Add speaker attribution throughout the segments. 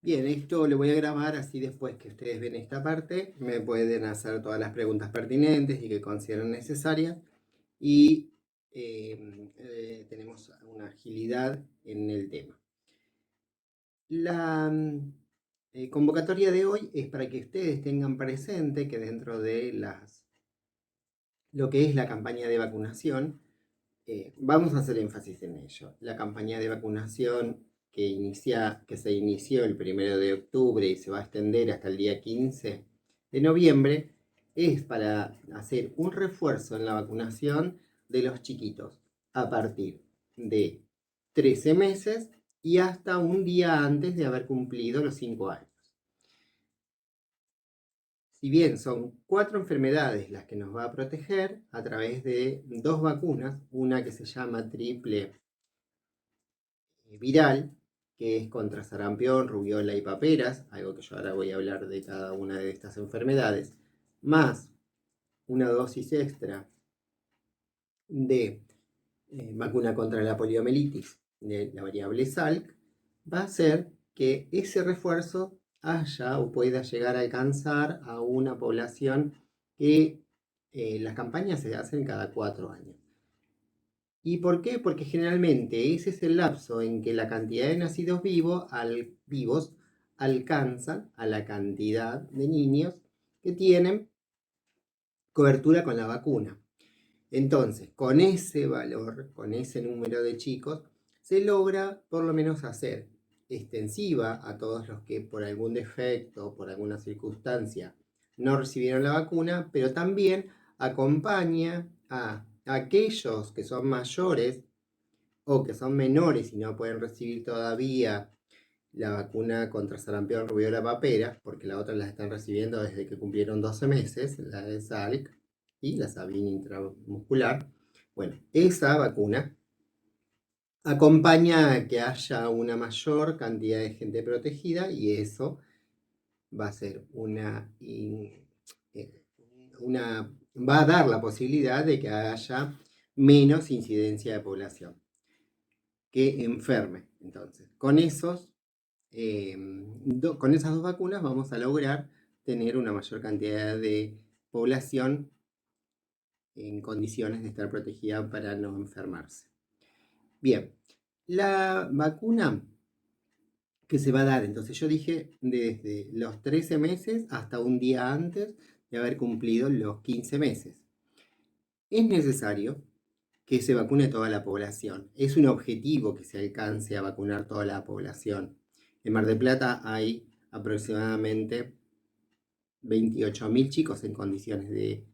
Speaker 1: Bien, esto lo voy a grabar así después que ustedes ven esta parte, me pueden hacer todas las preguntas pertinentes y que consideren necesarias y tenemos una agilidad en el tema. La convocatoria de hoy es para que ustedes tengan presente que dentro de lo que es la campaña de vacunación, vamos a hacer énfasis en ello. La campaña de vacunación que se inició el 1 de octubre y se va a extender hasta el día 15 de noviembre es para hacer un refuerzo en la vacunación de los chiquitos a partir de 13 meses y hasta un día antes de haber cumplido los 5 años. Si bien son 4 enfermedades las que nos va a proteger a través de 2 vacunas, una que se llama triple viral, que es contra sarampión, rubiola y paperas, algo que yo ahora voy a hablar de cada una de estas enfermedades, más una dosis extra de vacuna contra la poliomielitis de la variable Salk, va a hacer que ese refuerzo haya o pueda llegar a alcanzar a una población que las campañas se hacen cada 4 años. ¿Y por qué? Porque generalmente ese es el lapso en que la cantidad de nacidos vivos alcanzan a la cantidad de niños que tienen cobertura con la vacuna. Entonces, con ese valor, con ese número de chicos, se logra por lo menos hacer extensiva a todos los que por algún defecto, por alguna circunstancia, no recibieron la vacuna, pero también acompaña a aquellos que son mayores o que son menores y no pueden recibir todavía la vacuna contra sarampión, rubiola, papera, porque la otra la están recibiendo desde que cumplieron 12 meses, la de Salk y la Sabin intramuscular. Bueno, esa vacuna acompaña a que haya una mayor cantidad de gente protegida y eso va a ser va a dar la posibilidad de que haya menos incidencia de población que enferme. Entonces, con esas 2 vacunas vamos a lograr tener una mayor cantidad de población en condiciones de estar protegida para no enfermarse. Bien, la vacuna que se va a dar, entonces yo dije desde los 13 meses hasta un día antes de haber cumplido los 15 meses. Es necesario que se vacune toda la población. Es un objetivo que se alcance a vacunar toda la población. En Mar del Plata hay aproximadamente 28.000 chicos en condiciones de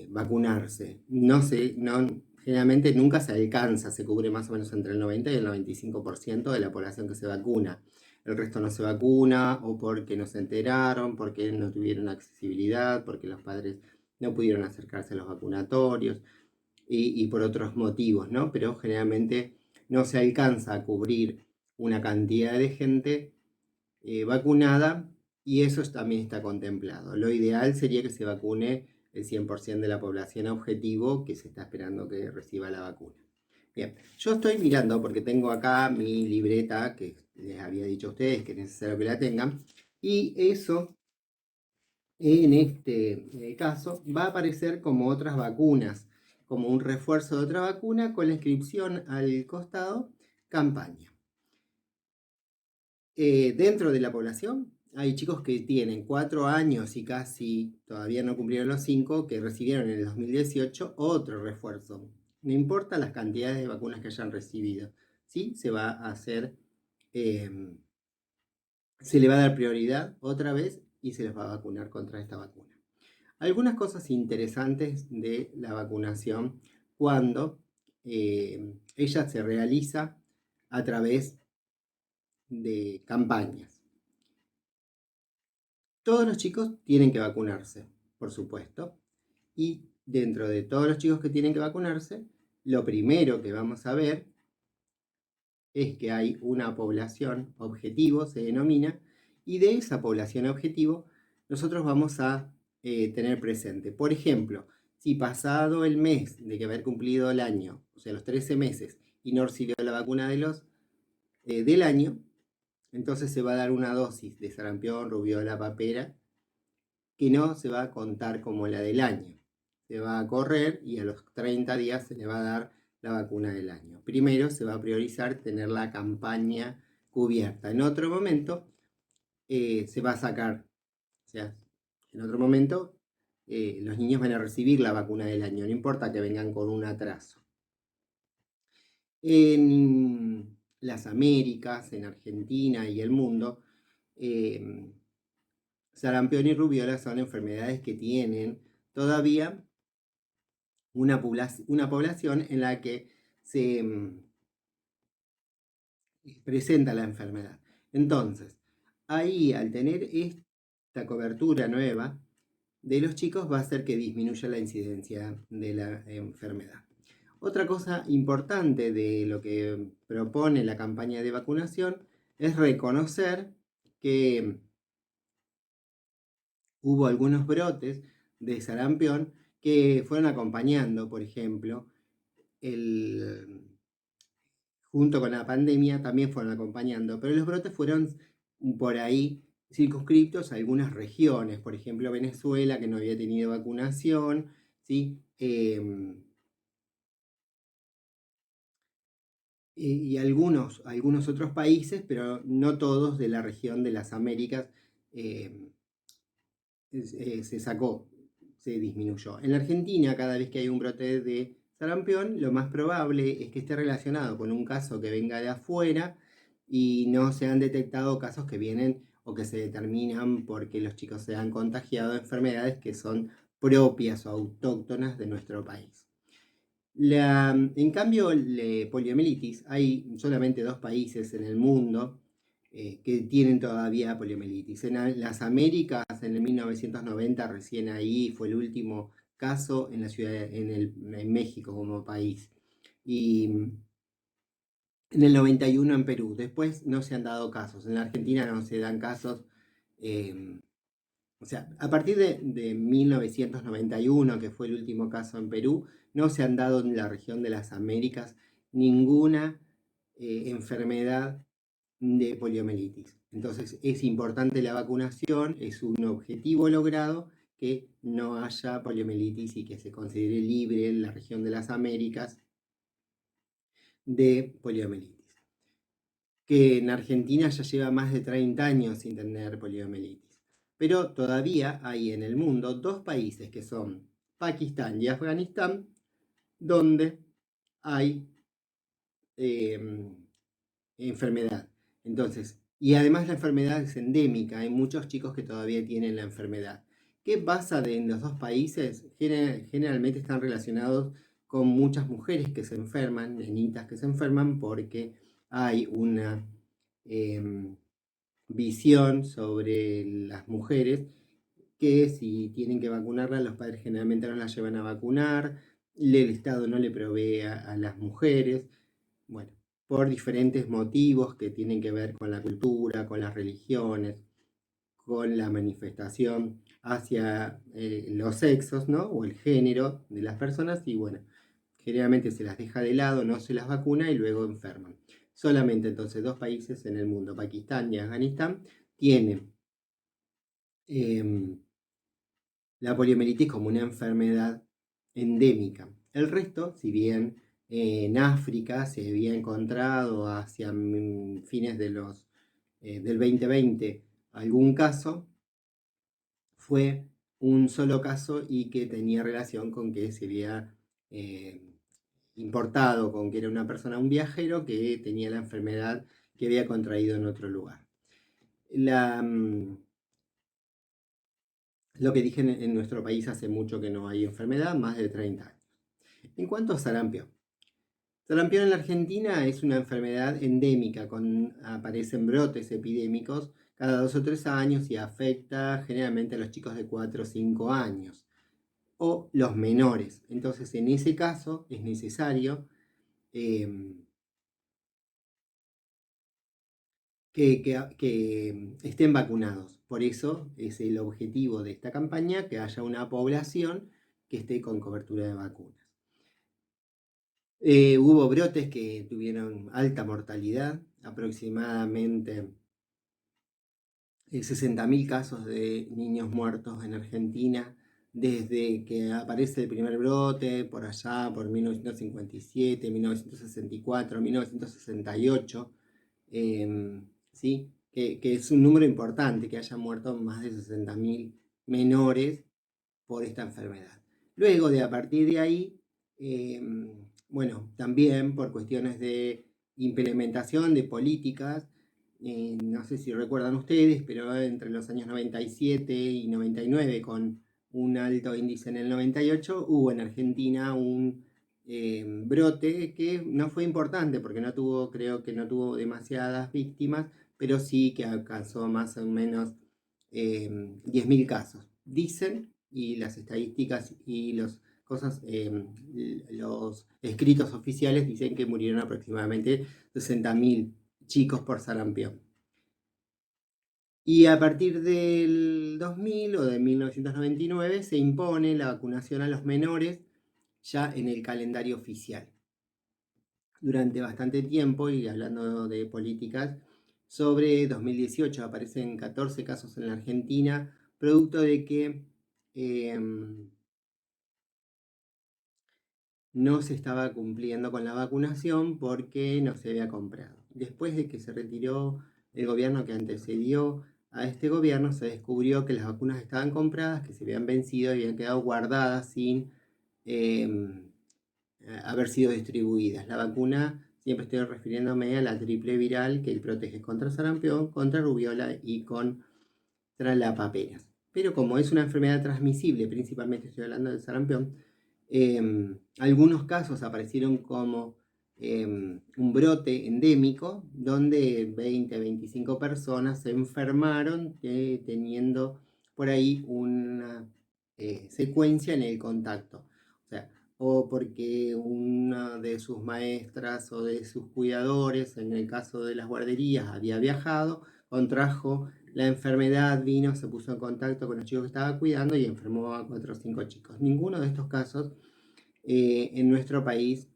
Speaker 1: vacunarse. Generalmente nunca se alcanza, se cubre más o menos entre el 90 y el 95% de la población que se vacuna. El resto no se vacuna o porque no se enteraron, porque no tuvieron accesibilidad, porque los padres no pudieron acercarse a los vacunatorios y por otros motivos, ¿no? Pero generalmente no se alcanza a cubrir una cantidad de gente vacunada y eso también está contemplado. Lo ideal sería que se vacune el 100% de la población objetivo que se está esperando que reciba la vacuna. Bien, yo estoy mirando porque tengo acá mi libreta que les había dicho a ustedes que es necesario que la tengan y eso en este caso va a aparecer como otras vacunas, como un refuerzo de otra vacuna con la inscripción al costado, campaña. Dentro de la población hay chicos que tienen 4 años y casi todavía no cumplieron los 5 que recibieron en el 2018 otro refuerzo. No importa las cantidades de vacunas que hayan recibido, ¿sí? Se va a hacer, se le va a dar prioridad otra vez y se les va a vacunar contra esta vacuna. Algunas cosas interesantes de la vacunación cuando ella se realiza a través de campañas. Todos los chicos tienen que vacunarse, por supuesto, y dentro de todos los chicos que tienen que vacunarse, lo primero que vamos a ver es que hay una población objetivo, se denomina, y de esa población objetivo nosotros vamos a tener presente. Por ejemplo, si pasado el mes de que haber cumplido el año, o sea, los 13 meses, y no recibió la vacuna del año, Entonces se va a dar una dosis de sarampión, rubiola, papera, que no se va a contar como la del año. Se va a correr y a los 30 días se le va a dar la vacuna del año. Primero se va a priorizar tener la campaña cubierta. En otro momento se va a sacar, o sea, en otro momento los niños van a recibir la vacuna del año, no importa que vengan con un atraso. En las Américas, en Argentina y el mundo, sarampión y rubiola son enfermedades que tienen todavía una población en la que se presenta la enfermedad. Entonces, ahí al tener esta cobertura nueva de los chicos va a hacer que disminuya la incidencia de la enfermedad. Otra cosa importante de lo que propone la campaña de vacunación es reconocer que hubo algunos brotes de sarampión que fueron acompañando, por ejemplo, junto con la pandemia también fueron acompañando, pero los brotes fueron por ahí circunscriptos a algunas regiones, por ejemplo Venezuela, que no había tenido vacunación, ¿sí? Y algunos otros países, pero no todos de la región de las Américas, se sacó, se disminuyó. En la Argentina, cada vez que hay un brote de sarampión, lo más probable es que esté relacionado con un caso que venga de afuera y no se han detectado casos que vienen o que se determinan porque los chicos se han contagiado de enfermedades que son propias o autóctonas de nuestro país. En cambio, la poliomielitis, hay solamente 2 países en el mundo que tienen todavía poliomielitis. En las Américas, en el 1990, recién ahí fue el último caso en la ciudad, en México como país. Y en el 91 en Perú. Después no se han dado casos. En la Argentina no se dan casos. O sea, a partir de 1991, que fue el último caso en Perú, no se han dado en la región de las Américas ninguna enfermedad de poliomielitis. Entonces es importante la vacunación, es un objetivo logrado que no haya poliomielitis y que se considere libre en la región de las Américas de poliomielitis. Que en Argentina ya lleva más de 30 años sin tener poliomielitis. Pero todavía hay en el mundo 2 países que son Pakistán y Afganistán, donde hay enfermedad. Entonces, y además la enfermedad es endémica, hay muchos chicos que todavía tienen la enfermedad. ¿Qué pasa en los 2 países? Generalmente están relacionados con muchas mujeres que se enferman, nenitas que se enferman, porque hay una visión sobre las mujeres que si tienen que vacunarlas, los padres generalmente no las llevan a vacunar, el Estado no le provee a las mujeres, bueno, por diferentes motivos que tienen que ver con la cultura, con las religiones, con la manifestación hacia los sexos, ¿no? O el género de las personas y bueno, generalmente se las deja de lado, no se las vacuna y luego enferman. Solamente entonces 2 países en el mundo, Pakistán y Afganistán, tienen la poliomielitis como una enfermedad endémica. El resto, si bien en África se había encontrado hacia fines del 2020 algún caso, fue un solo caso y que tenía relación con que se había importado, con que era una persona, un viajero que tenía la enfermedad que había contraído en otro lugar. Lo que dije, en nuestro país hace mucho que no hay enfermedad, más de 30 años. En cuanto a sarampión. Sarampión en la Argentina es una enfermedad endémica, aparecen brotes epidémicos cada 2 o 3 años y afecta generalmente a los chicos de 4 o 5 años o los menores. Entonces, en ese caso es necesario que estén vacunados. Por eso es el objetivo de esta campaña, que haya una población que esté con cobertura de vacunas. Hubo brotes que tuvieron alta mortalidad, aproximadamente 60.000 casos de niños muertos en Argentina desde que aparece el primer brote, por allá, por 1957, 1964, 1968, ¿sí? Que es un número importante, que hayan muerto más de 60.000 menores por esta enfermedad. Luego, a partir de ahí, bueno, también por cuestiones de implementación de políticas, no sé si recuerdan ustedes, pero entre los años 97 y 99, con un alto índice en el 98, hubo en Argentina un brote que no fue importante porque no tuvo, creo que no tuvo demasiadas víctimas, pero sí que alcanzó más o menos 10.000 casos. Dicen, y las estadísticas y los escritos oficiales dicen que murieron aproximadamente 60.000 chicos por sarampión. Y a partir del 2000 o de 1999 se impone la vacunación a los menores ya en el calendario oficial. Durante bastante tiempo, y hablando de políticas, sobre 2018 aparecen 14 casos en la Argentina, producto de que no se estaba cumpliendo con la vacunación porque no se había comprado. Después de que se retiró el gobierno que antecedió a este gobierno, se descubrió que las vacunas estaban compradas, que se habían vencido y habían quedado guardadas sin haber sido distribuidas. La vacuna, siempre estoy refiriéndome a la triple viral que protege contra sarampión, contra rubiola y contra la paperas. Pero como es una enfermedad transmisible, principalmente estoy hablando del sarampión, algunos casos aparecieron como un brote endémico donde 20, 25 personas se enfermaron teniendo por ahí una secuencia en el contacto. O sea, o porque una de sus maestras o de sus cuidadores, en el caso de las guarderías, había viajado, contrajo la enfermedad, vino, se puso en contacto con los chicos que estaba cuidando y enfermó a 4 o 5 chicos. Ninguno de estos casos en nuestro país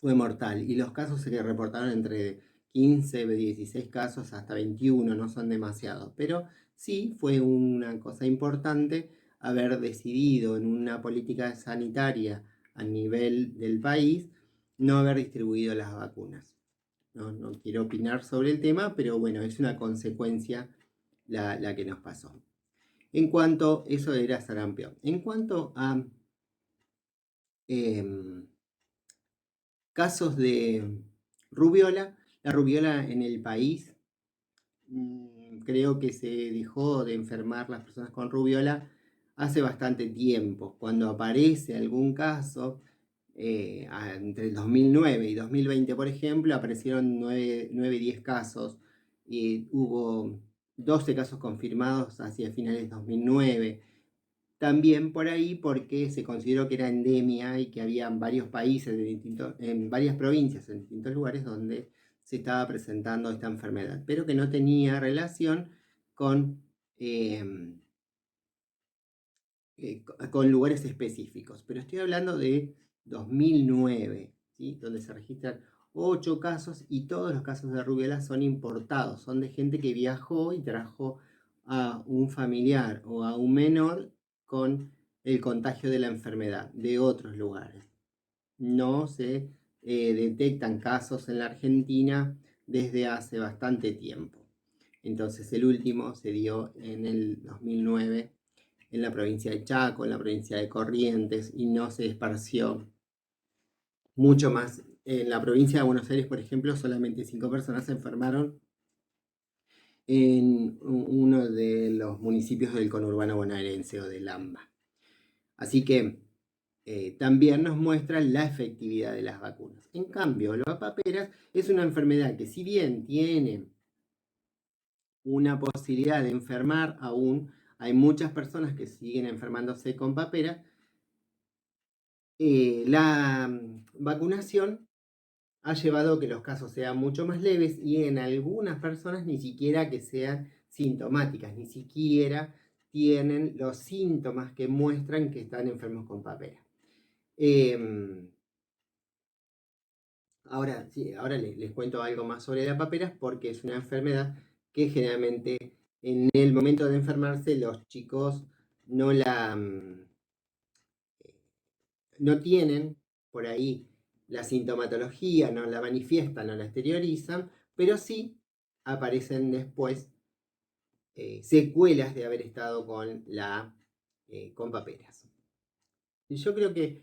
Speaker 1: fue mortal y los casos se reportaron entre 15, 16 casos hasta 21, no son demasiados, pero sí fue una cosa importante haber decidido en una política sanitaria a nivel del país no haber distribuido las vacunas. No quiero opinar sobre el tema, pero bueno, es una consecuencia la que nos pasó. En cuanto, eso era sarampión. En cuanto a casos de rubiola, la rubiola en el país, creo que se dejó de enfermar las personas con rubiola hace bastante tiempo. Cuando aparece algún caso, entre el 2009 y 2020, por ejemplo, aparecieron 9, 10 casos y hubo 12 casos confirmados hacia finales de 2009. También por ahí porque se consideró que era endemia y que había varios países, en varias provincias, en distintos lugares donde se estaba presentando esta enfermedad, pero que no tenía relación con, eh, con lugares específicos. Pero estoy hablando de 2009, ¿sí? Donde se registran 8 casos y todos los casos de rubiola son importados, son de gente que viajó y trajo a un familiar o a un menor con el contagio de la enfermedad de otros lugares. No se detectan casos en la Argentina desde hace bastante tiempo. Entonces el último se dio en el 2009 en la provincia de Chaco, en la provincia de Corrientes, y no se esparció mucho más. En la provincia de Buenos Aires, por ejemplo, solamente 5 personas se enfermaron en uno de los municipios del conurbano bonaerense o de Lamba. Así que también nos muestra la efectividad de las vacunas. En cambio, las paperas es una enfermedad que si bien tiene una posibilidad de enfermar aún, hay muchas personas que siguen enfermándose con paperas. La vacunación ha llevado a que los casos sean mucho más leves y en algunas personas ni siquiera que sean sintomáticas, ni siquiera tienen los síntomas que muestran que están enfermos con papera. Ahora, sí, ahora les cuento algo más sobre la papera porque es una enfermedad que generalmente en el momento de enfermarse los chicos no no tienen por ahí la sintomatología, no la manifiestan, no la exteriorizan, pero sí aparecen después secuelas de haber estado con paperas. Y yo creo que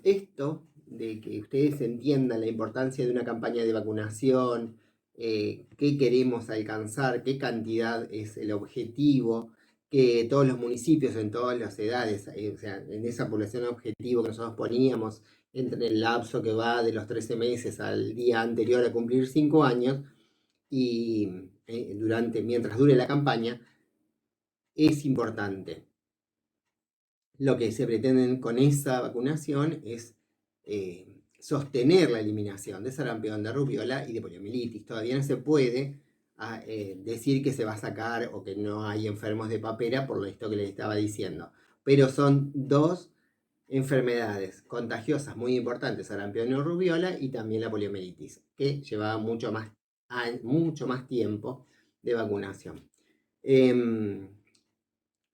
Speaker 1: esto de que ustedes entiendan la importancia de una campaña de vacunación, qué queremos alcanzar, qué cantidad es el objetivo, que todos los municipios en todas las edades, o sea, en esa población objetivo que nosotros poníamos entre el lapso que va de los 13 meses al día anterior a cumplir 5 años, y mientras dure la campaña, es importante. Lo que se pretende con esa vacunación es sostener la eliminación de sarampión, de rubiola y de poliomielitis. Todavía no se puede decir que se va a sacar o que no hay enfermos de papera por esto que les estaba diciendo. Pero son dos enfermedades contagiosas muy importantes, sarampión y rubiola, y también la poliomielitis, que llevaba mucho más tiempo de vacunación.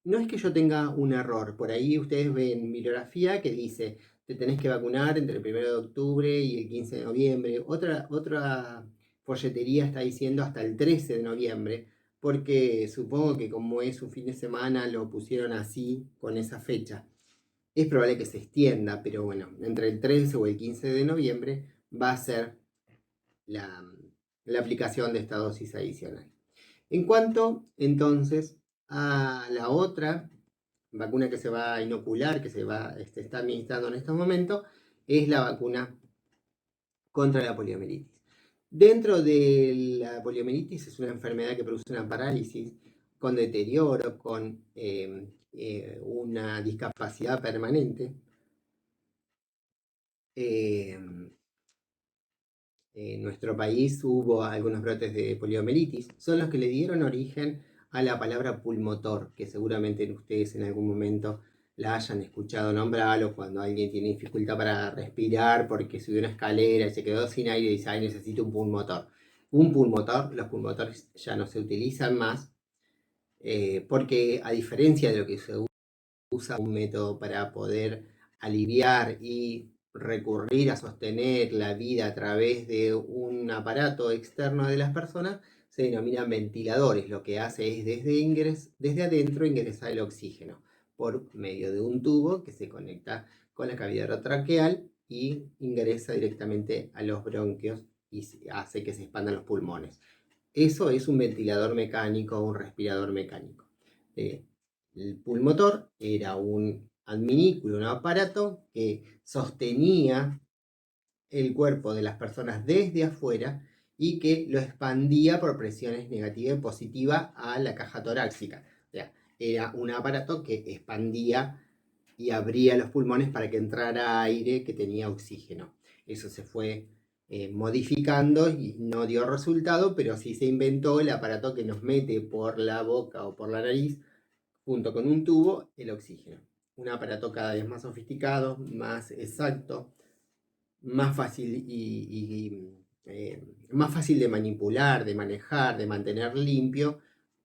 Speaker 1: No es que yo tenga un error, por ahí ustedes ven bibliografía que dice te tenés que vacunar entre el 1 de octubre y el 15 de noviembre. Otra folletería está diciendo hasta el 13 de noviembre, porque supongo que como es un fin de semana lo pusieron así, con esa fecha. Es probable que se extienda, pero bueno, entre el 13 o el 15 de noviembre va a ser la, la aplicación de esta dosis adicional. En cuanto entonces a la otra vacuna que se va a inocular, que se está administrando en estos momentos, es la vacuna contra la poliomielitis. Dentro de la poliomielitis es una enfermedad que produce una parálisis con deterioro, con una discapacidad permanente. En nuestro país hubo algunos brotes de poliomielitis, son los que le dieron origen a la palabra pulmotor, que seguramente ustedes en algún momento la hayan escuchado nombrar, o cuando alguien tiene dificultad para respirar porque subió una escalera y se quedó sin aire y dice, ay, necesito un pulmotor. Los pulmotores ya no se utilizan más, porque a diferencia de lo que se usa un método para poder aliviar y recurrir a sostener la vida a través de un aparato externo de las personas, se denominan ventiladores. Lo que hace es desde adentro ingresar el oxígeno por medio de un tubo que se conecta con la cavidad retrotraqueal y ingresa directamente a los bronquios y hace que se expandan los pulmones. Eso es un ventilador mecánico o un respirador mecánico. El pulmotor era un adminículo, un aparato que sostenía el cuerpo de las personas desde afuera y que lo expandía por presiones negativa y positiva a la caja torácica. O sea, era un aparato que expandía y abría los pulmones para que entrara aire que tenía oxígeno. Eso se fue modificando y no dio resultado, pero sí se inventó el aparato que nos mete por la boca o por la nariz junto con un tubo, el oxígeno. Un aparato cada vez más sofisticado, más exacto, más fácil más fácil de manipular, de manejar, de mantener limpio,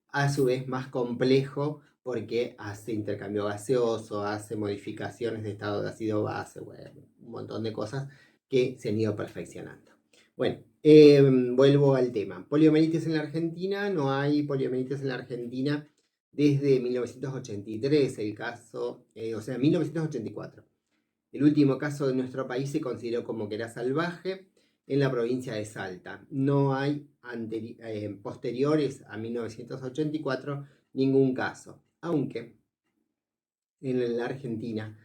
Speaker 1: a su vez más complejo porque hace intercambio gaseoso, hace modificaciones de estado de ácido base, bueno, un montón de cosas que se han ido perfeccionando. Bueno, vuelvo al tema. Poliomielitis en la Argentina, no hay poliomielitis en la Argentina desde 1983, el caso, o sea, 1984. El último caso de nuestro país se consideró como que era salvaje en la provincia de Salta. No hay posteriores a 1984 ningún caso, aunque en la Argentina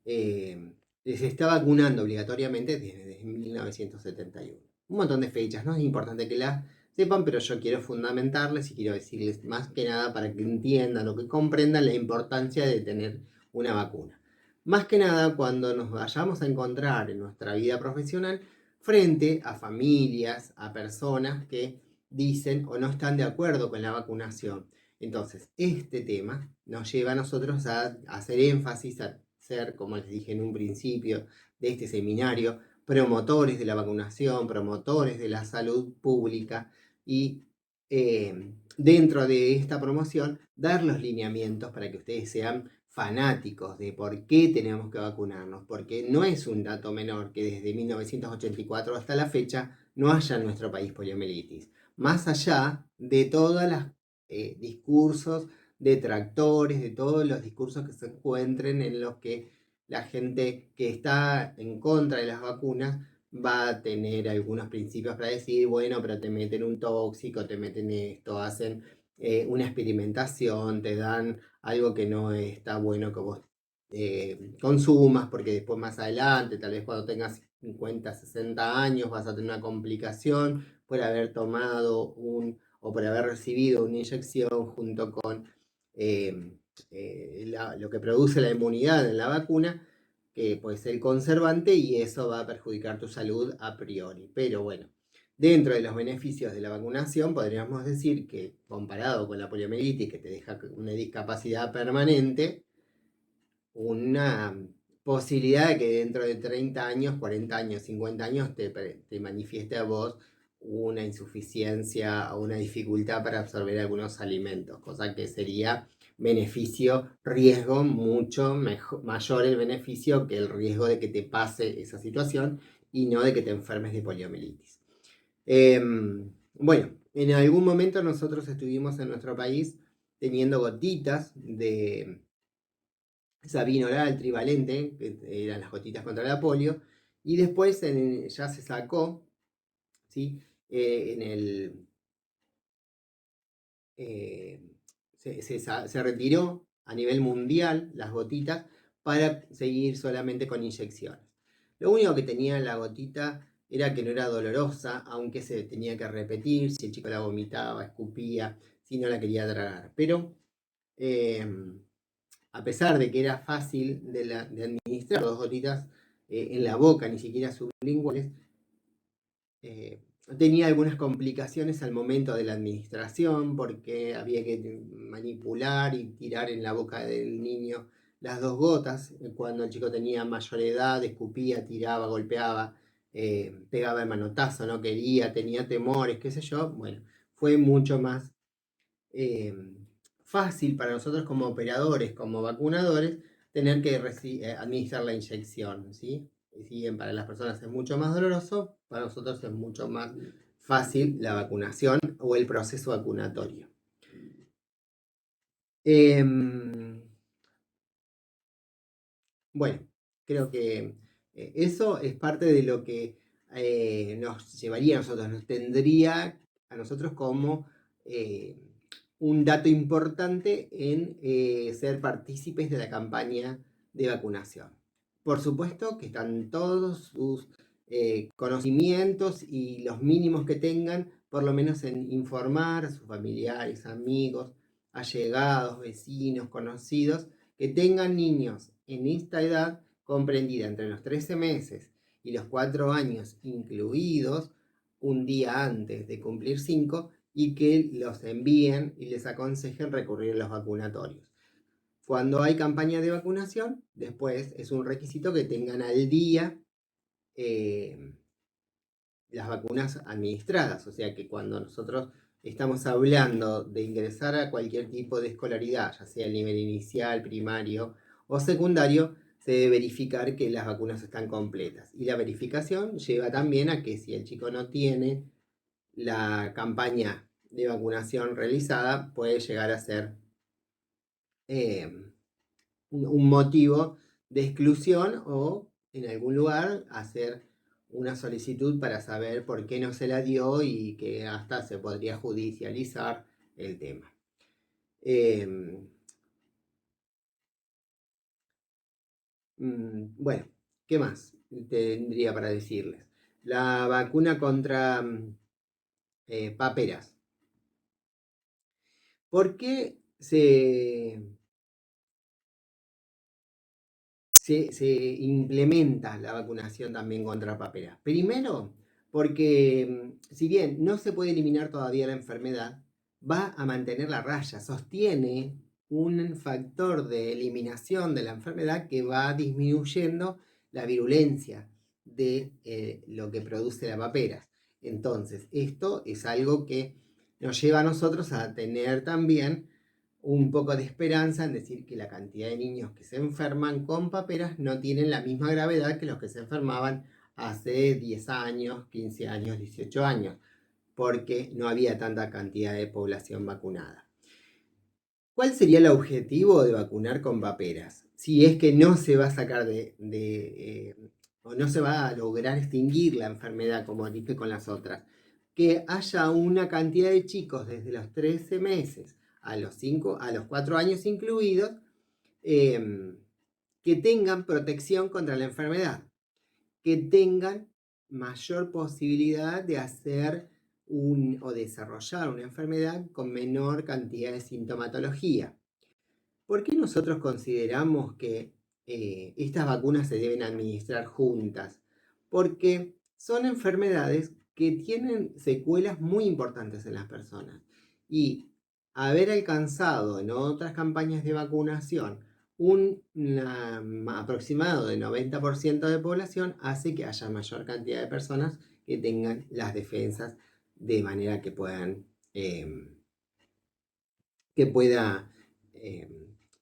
Speaker 1: se está vacunando obligatoriamente desde 1971. Un montón de fechas, no es importante que las sepan, pero yo quiero fundamentarles y quiero decirles más que nada para que entiendan o que comprendan la importancia de tener una vacuna. Más que nada cuando nos vayamos a encontrar en nuestra vida profesional frente a familias, a personas que dicen o no están de acuerdo con la vacunación. Entonces, este tema nos lleva a nosotros a hacer énfasis, a ser, como les dije en un principio de este seminario, promotores de la vacunación, promotores de la salud pública y dentro de esta promoción, dar los lineamientos para que ustedes sean fanáticos de por qué tenemos que vacunarnos, porque no es un dato menor que desde 1984 hasta la fecha no haya en nuestro país poliomielitis, más allá de todos los discursos detractores, de todos los discursos que se encuentren en los que la gente que está en contra de las vacunas va a tener algunos principios para decir, bueno, pero te meten un tóxico, te meten esto, hacen una experimentación, te dan algo que no está bueno que vos consumas, porque después más adelante, tal vez cuando tengas 50, 60 años, vas a tener una complicación por haber tomado o por haber recibido una inyección junto con lo que produce la inmunidad en la vacuna, que puede ser conservante, y eso va a perjudicar tu salud a priori. Pero bueno, dentro de los beneficios de la vacunación, podríamos decir que comparado con la poliomielitis, que te deja una discapacidad permanente, una posibilidad de que dentro de 30 años, 40 años, 50 años te manifieste a vos una insuficiencia o una dificultad para absorber algunos alimentos, cosa que sería beneficio-riesgo mucho mayor el beneficio que el riesgo de que te pase esa situación y no de que te enfermes de poliomielitis. Bueno, en algún momento nosotros estuvimos en nuestro país teniendo gotitas de Sabin oral trivalente, que eran las gotitas contra la polio, y después ya se sacó, ¿sí? En el, se retiró a nivel mundial las gotitas para seguir solamente con inyecciones. Lo único que tenía la gotita era que no era dolorosa, aunque se tenía que repetir, si el chico la vomitaba, escupía, si no la quería tragar. Pero a pesar de que era fácil de administrar, 2 gotitas en la boca, ni siquiera sublinguales, tenía algunas complicaciones al momento de la administración, porque había que manipular y tirar en la boca del niño las 2 gotas. Cuando el chico tenía mayor edad, escupía, tiraba, golpeaba, pegaba el manotazo, no quería, tenía temores, qué sé yo. Bueno, fue mucho más fácil para nosotros como operadores, como vacunadores, tener que administrar la inyección, ¿sí? Y si bien para las personas es mucho más doloroso, para nosotros es mucho más fácil la vacunación o el proceso vacunatorio. Bueno, creo que eso es parte de lo que nos llevaría a nosotros, nos tendría a nosotros como un dato importante en ser partícipes de la campaña de vacunación. Por supuesto que están todos sus conocimientos y los mínimos que tengan, por lo menos en informar a sus familiares, amigos, allegados, vecinos, conocidos, que tengan niños en esta edad comprendida entre los 13 meses y los 4 años incluidos, un día antes de cumplir 5, y que los envíen y les aconsejen recurrir a los vacunatorios. Cuando hay campaña de vacunación, después es un requisito que tengan al día las vacunas administradas, o sea que cuando nosotros estamos hablando de ingresar a cualquier tipo de escolaridad, ya sea a nivel inicial, primario o secundario, se debe verificar que las vacunas están completas. Y la verificación lleva también a que si el chico no tiene la campaña de vacunación realizada, puede llegar a ser un motivo de exclusión o en algún lugar hacer una solicitud para saber por qué no se la dio y que hasta se podría judicializar el tema. Bueno, ¿qué más tendría para decirles? La vacuna contra paperas. ¿Por qué se implementa la vacunación también contra paperas? Primero, porque si bien no se puede eliminar todavía la enfermedad, va a mantener la raya, sostiene un factor de eliminación de la enfermedad que va disminuyendo la virulencia de lo que produce la paperas. Entonces, esto es algo que nos lleva a nosotros a tener también un poco de esperanza en decir que la cantidad de niños que se enferman con paperas no tienen la misma gravedad que los que se enfermaban hace 10 años, 15 años, 18 años, porque no había tanta cantidad de población vacunada. ¿Cuál sería el objetivo de vacunar con paperas? Si es que no se va a sacar o no se va a lograr extinguir la enfermedad como dije con las otras, que haya una cantidad de chicos desde los 13 meses a los 4 años incluidos, que tengan protección contra la enfermedad, que tengan mayor posibilidad de hacer o desarrollar una enfermedad con menor cantidad de sintomatología. ¿Por qué nosotros consideramos que estas vacunas se deben administrar juntas? Porque son enfermedades que tienen secuelas muy importantes en las personas. Y haber alcanzado en otras campañas de vacunación un aproximado de 90% de población hace que haya mayor cantidad de personas que tengan las defensas de manera que puedan que pueda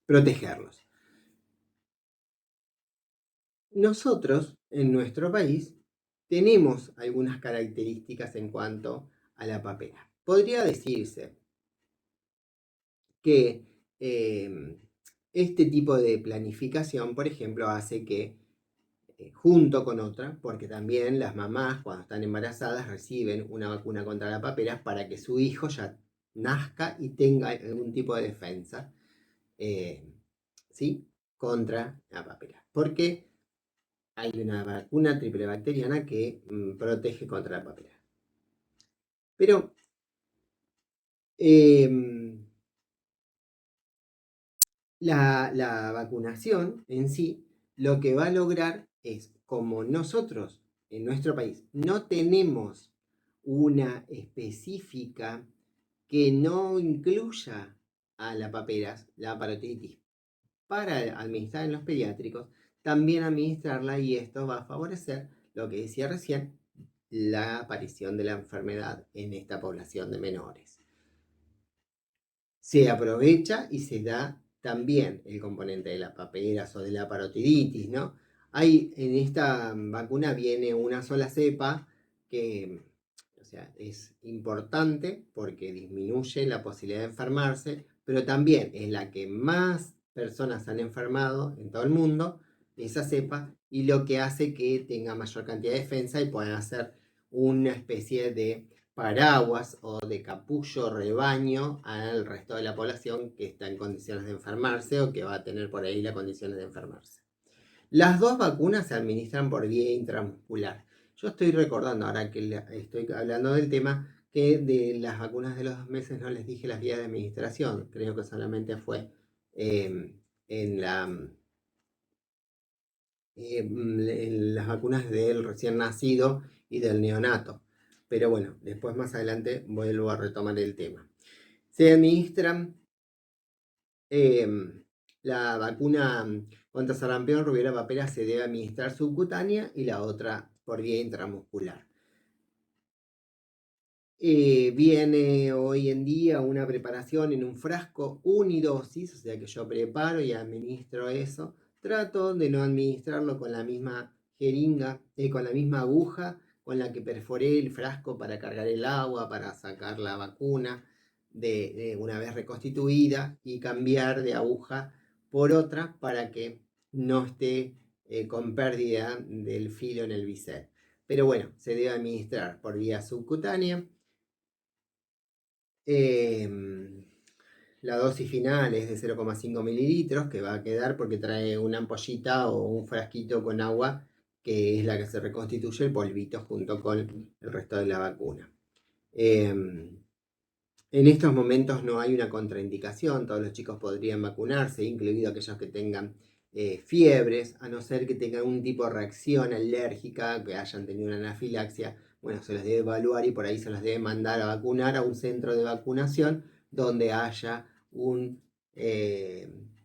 Speaker 1: protegerlos. Nosotros, en nuestro país, tenemos algunas características en cuanto a la papera. Podría decirse que este tipo de planificación, por ejemplo, hace que junto con otra, porque también las mamás cuando están embarazadas reciben una vacuna contra la papera para que su hijo ya nazca y tenga algún tipo de defensa, ¿sí?, contra la papera. Porque hay una vacuna triple bacteriana que protege contra la papera. Pero la vacunación en sí lo que va a lograr es, como nosotros en nuestro país no tenemos una específica que no incluya a la paperas, la parotiditis, para administrar en los pediátricos, también administrarla, y esto va a favorecer lo que decía recién, la aparición de la enfermedad en esta población de menores. Se aprovecha y se da también el componente de las paperas o de la parotiditis, ¿no? En esta vacuna viene una sola cepa que, o sea, es importante porque disminuye la posibilidad de enfermarse, pero también es la que más personas han enfermado en todo el mundo, esa cepa, y lo que hace que tenga mayor cantidad de defensa y puedan hacer una especie de paraguas o de capullo rebaño al resto de la población que está en condiciones de enfermarse o que va a tener por ahí las condiciones de enfermarse. Las dos vacunas se administran por vía intramuscular. Yo estoy recordando, ahora que estoy hablando del tema, que de las vacunas de los 2 meses no les dije las vías de administración. Creo que solamente fue en las vacunas del recién nacido y del neonato. Pero bueno, después más adelante vuelvo a retomar el tema. Se administran la vacuna contra sarampión, rubiola, papera se debe administrar subcutánea y la otra por vía intramuscular. Viene hoy en día una preparación en un frasco unidosis, o sea que yo preparo y administro eso. Trato de no administrarlo con la misma jeringa, con la misma aguja con la que perforé el frasco para cargar el agua, para sacar la vacuna de una vez reconstituida, y cambiar de aguja por otra para que no esté con pérdida del filo en el bisel. Pero bueno, se debe administrar por vía subcutánea. La dosis final es de 0,5 mililitros, que va a quedar porque trae una ampollita o un frasquito con agua, que es la que se reconstituye el polvito junto con el resto de la vacuna. En estos momentos no hay una contraindicación, todos los chicos podrían vacunarse, incluido aquellos que tengan fiebres, a no ser que tengan un tipo de reacción alérgica, que hayan tenido una anafilaxia. Bueno, se los debe evaluar y por ahí se los debe mandar a vacunar a un centro de vacunación donde haya un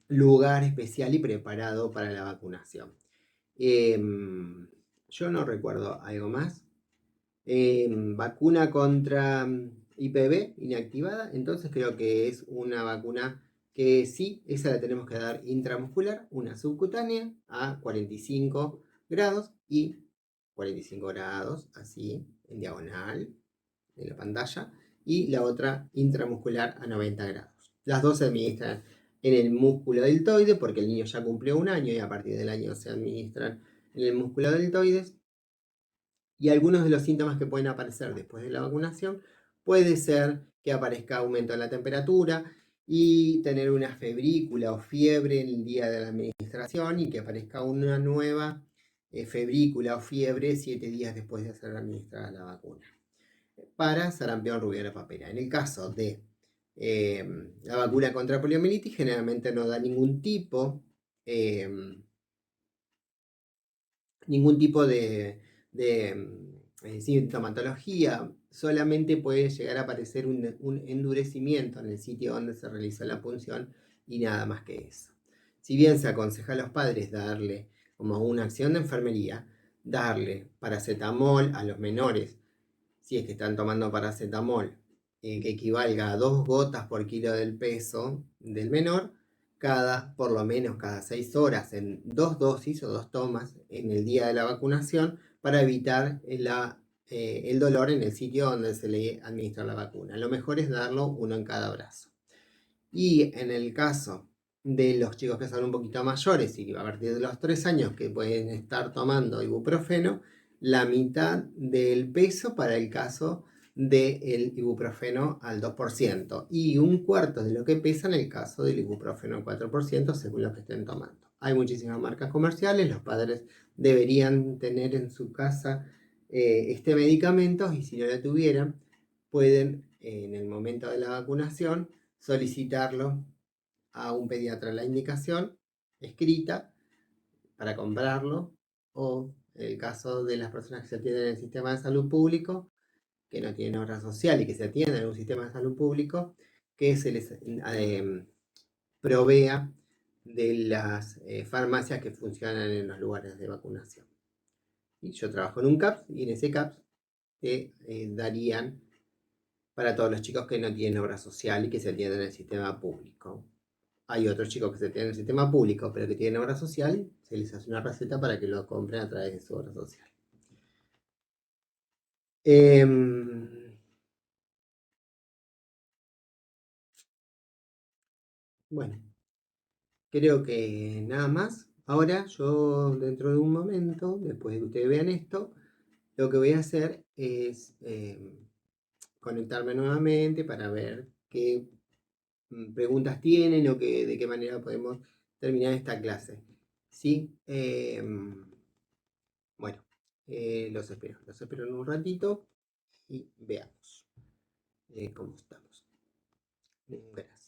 Speaker 1: lugar especial y preparado para la vacunación. Yo no recuerdo algo más. Vacuna contra IPV inactivada, entonces creo que es una vacuna que sí, esa la tenemos que dar intramuscular, una subcutánea a 45 grados y 45 grados, así, en diagonal de la pantalla, y la otra intramuscular a 90 grados. Las dos se administran en el músculo deltoide, porque el niño ya cumplió un año y a partir del año se administran en el músculo deltoides. Y algunos de los síntomas que pueden aparecer después de la vacunación puede ser que aparezca aumento de la temperatura y tener una febrícula o fiebre en el día de la administración y que aparezca una nueva febrícula o fiebre 7 días después de ser administrada la vacuna. Para sarampión, rubiola, papera. En el caso de la vacuna contra poliomielitis, generalmente no da ningún tipo de sintomatología, solamente puede llegar a aparecer un endurecimiento en el sitio donde se realizó la punción y nada más que eso. Si bien se aconseja a los padres darle, como una acción de enfermería, darle paracetamol a los menores, si es que están tomando paracetamol, que equivalga a 2 gotas por kilo del peso del menor, por lo menos cada 6 horas, en 2 dosis o 2 tomas en el día de la vacunación, para evitar el dolor en el sitio donde se le administra la vacuna. Lo mejor es darlo uno en cada brazo. Y en el caso de los chicos que son un poquito mayores y a partir de los 3 años que pueden estar tomando ibuprofeno, la mitad del peso para el caso del ibuprofeno al 2% y un cuarto de lo que pesa en el caso del ibuprofeno al 4% según lo que estén tomando. Hay muchísimas marcas comerciales, los padres deberían tener en su casa este medicamento y si no lo tuvieran, pueden en el momento de la vacunación solicitarlo a un pediatra la indicación escrita para comprarlo, o en el caso de las personas que se atienden en el sistema de salud público, que no tienen obra social y que se atienden en un sistema de salud público, que se les provea de las farmacias que funcionan en los lugares de vacunación. Y yo trabajo en un CAPS y en ese CAPS te darían para todos los chicos que no tienen obra social y que se atienden en el sistema público. Hay otros chicos que se atienden en el sistema público pero que tienen obra social, se les hace una receta para que lo compren a través de su obra social. Bueno, creo que nada más. Ahora yo dentro de un momento, después de que ustedes vean esto, lo que voy a hacer es conectarme nuevamente para ver qué preguntas tienen o de qué manera podemos terminar esta clase. ¿Sí? Bueno, los espero en un ratito y veamos cómo estamos. Gracias.